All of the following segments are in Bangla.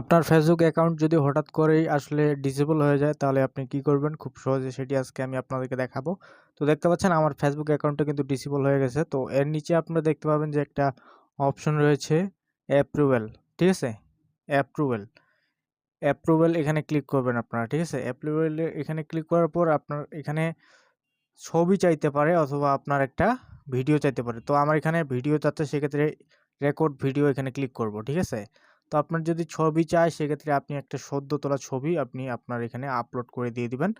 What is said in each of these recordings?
আপনার ফেসবুক অ্যাকাউন্ট যদি হঠাৎ করেই আসলে ডিসেবল হয়ে যায় তাহলে আপনি কি করবেন? খুব সহজে সেটি আজকে আমি আপনাদেরকে দেখাবো। তো দেখতে পাচ্ছেন আমার ফেসবুক অ্যাকাউন্টটা কিন্তু ডিসেবল হয়ে গেছে। তো এর নিচে আপনারা দেখতে পাবেন যে একটা অপশন রয়েছে অ্যাপ্রুভাল, ঠিক আছে? অ্যাপ্রুভাল, অ্যাপ্রুভাল এখানে ক্লিক করবেন আপনারা, ঠিক আছে? অ্যাপ্রুভালে এখানে ক্লিক করার পর আপনার এখানে ছবি চাইতে পারে অথবা আপনার একটা ভিডিও চাইতে পারে। তো আমার এখানে ভিডিও চাচ্ছে, সেক্ষেত্রে রেকর্ড ভিডিও এখানে ক্লিক করব, ঠিক আছে? তো আপনার যদি ছবি চায় সেক্ষেত্রে আপনি একটা সদ্য তোলা ছবি আপনি আপনার এখানে আপলোড করে দিয়ে দিবেন।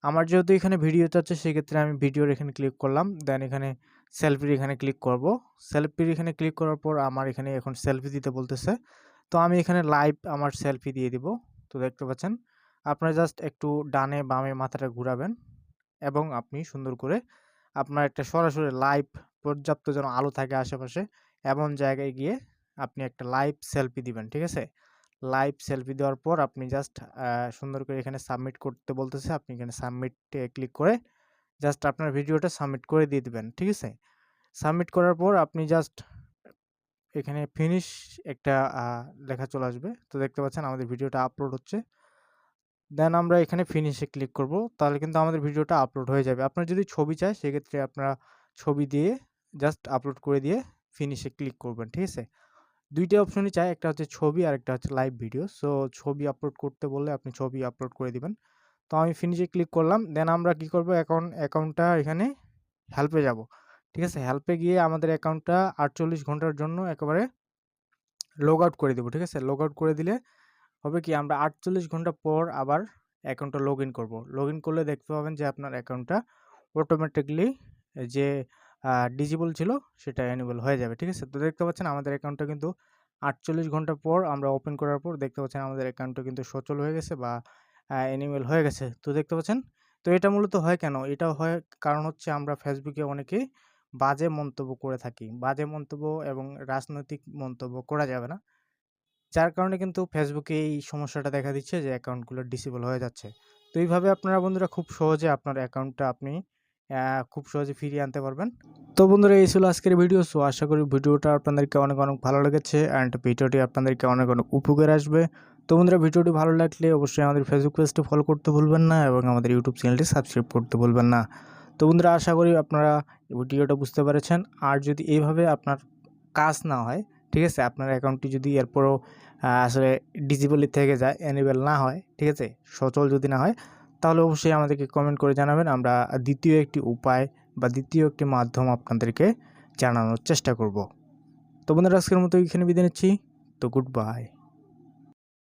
আমার যেহেতু এখানে ভিডিও চাচ্ছে সেক্ষেত্রে আমি ভিডিওর এখানে ক্লিক করলাম। দেন এখানে সেলফির এখানে ক্লিক করব। সেলফির এখানে ক্লিক করার পর আমার এখানে এখন সেলফি দিতে বলতেছে। তো আমি এখানে লাইভ আমার সেলফি দিয়ে দিব। তো দেখতে পাচ্ছেন আপনারা জাস্ট একটু ডানে বামে মাথাটা ঘুরাবেন এবং আপনি সুন্দর করে আপনার একটা সরাসরি লাইভ, পর্যাপ্ত যেন আলো থাকে আশেপাশে এমন জায়গায় গিয়ে আপনি একটা লাইভ সেলফি দিবেন, ঠিক আছে? লাইভ সেলফি দেওয়ার পর আপনি জাস্ট সুন্দর করে এখানে সাবমিট করতে বলতেছে। আপনি এখানে সাবমিটে ক্লিক করে জাস্ট আপনার ভিডিওটা সাবমিট করে দিয়ে দিবেন, ঠিক আছে? সাবমিট করার পর আপনি জাস্ট এখানে ফিনিশ একটা লেখা চলে আসবে। তো দেখতে পাচ্ছেন আমাদের ভিডিওটা আপলোড হচ্ছে। দেন আমরা এখানে ফিনিশে ক্লিক করব। তাহলে কিন্তু আমাদের ভিডিওটা আপলোড হয়ে যাবে। আপনার যদি ছবি চায় সেক্ষেত্রে আপনারা ছবি দিয়ে জাস্ট আপলোড করে দিয়ে ফিনিশে ক্লিক করবেন, ঠিক আছে? ২ টা অপশনই চাই। একটা হচ্ছে ছবি আর একটা হচ্ছে লাইভ ভিডিও। সো ছবি আপলোড করতে বললে আপনি ছবি আপলোড করে দিবেন। তো আমি ফিনিশে ক্লিক করলাম। দেন আমরা কি করব, অ্যাকাউন্টটা এখানে হেল্পে যাব। ঠিক আছে? হেল্পে গিয়ে আমাদের অ্যাকাউন্টটা ৪৮ ঘন্টার জন্য একেবারে লগ আউট করে দিব, ঠিক আছে? লগ আউট করে দিলে হবে কি, আমরা ৪৮ ঘন্টা পর আবার অ্যাকাউন্টটা লগইন করব। লগইন করলে দেখতে পাবেন যে আপনার অ্যাকাউন্টটা অটোমেটিক্যালি যে ডিজেবল ছিল সেটা এনেবল হয়ে যাবে, ঠিক আছে? তো দেখতে পাচ্ছেন আমাদের অ্যাকাউন্টটা কিন্তু ৪৮ ঘন্টা পর আমরা ওপেন করার পর দেখতে পাচ্ছেন আমাদের অ্যাকাউন্টটা কিন্তু সচল হয়ে গেছে বা এনেবল হয়ে গেছে। তো দেখতে পাচ্ছেন? তো এটা মূলত হয় কেন? এটা হয় কারণ হচ্ছে আমরা ফেসবুকে অনেকেই বাজে মন্তব্য করে থাকি। বাজে মন্তব্য এবং রাজনৈতিক মন্তব্য করা যাবে না। যার কারণে কিন্তু ফেসবুকে এই সমস্যাটা দেখা দিচ্ছে যে অ্যাকাউন্টগুলো ডিসেবল হয়ে যাচ্ছে। তো এইভাবে আপনারা বন্ধুরা খুব সহজে আপনার অ্যাকাউন্টটা আপনি খুব সহজে ফিরিয়ে আনতে পারবেন। তো বন্ধুরা এই ছিল আজকের ভিডিও। সো আশা করি ভিডিওটা আপনাদেরকে অনেক ভালো লেগেছে অ্যান্ড ভিডিওটি আপনাদেরকে অনেক উপকারে আসবে। তো বন্ধুরা ভিডিওটি ভালো লাগলে অবশ্যই আমাদের ফেসবুক পেজটি ফলো করতে ভুলবেন না এবং আমাদের ইউটিউব চ্যানেলটি সাবস্ক্রাইব করতে ভুলবেন না। তো বন্ধুরা আশা করি আপনারা ভিডিওটা বুঝতে পেরেছেন। আর যদি এইভাবে আপনার কাজ না হয়, ঠিক আছে? আপনার অ্যাকাউন্টটি যদি এরপরও আসলে ডিসেবলই থেকে যায়, এনেবল না হয়, ঠিক আছে? সচল যদি না হয়, তাহলে অবশ্যই আমাদেরকে কমেন্ট করে জানাবেন। আমরা দ্বিতীয় একটি উপায় বা দ্বিতীয় একটি মাধ্যম আপনাদেরকে জানানোর চেষ্টা করব। তো বন্ধুরা আজকের মতো এখানে বিদায় নিচ্ছি। তো গুড বাই।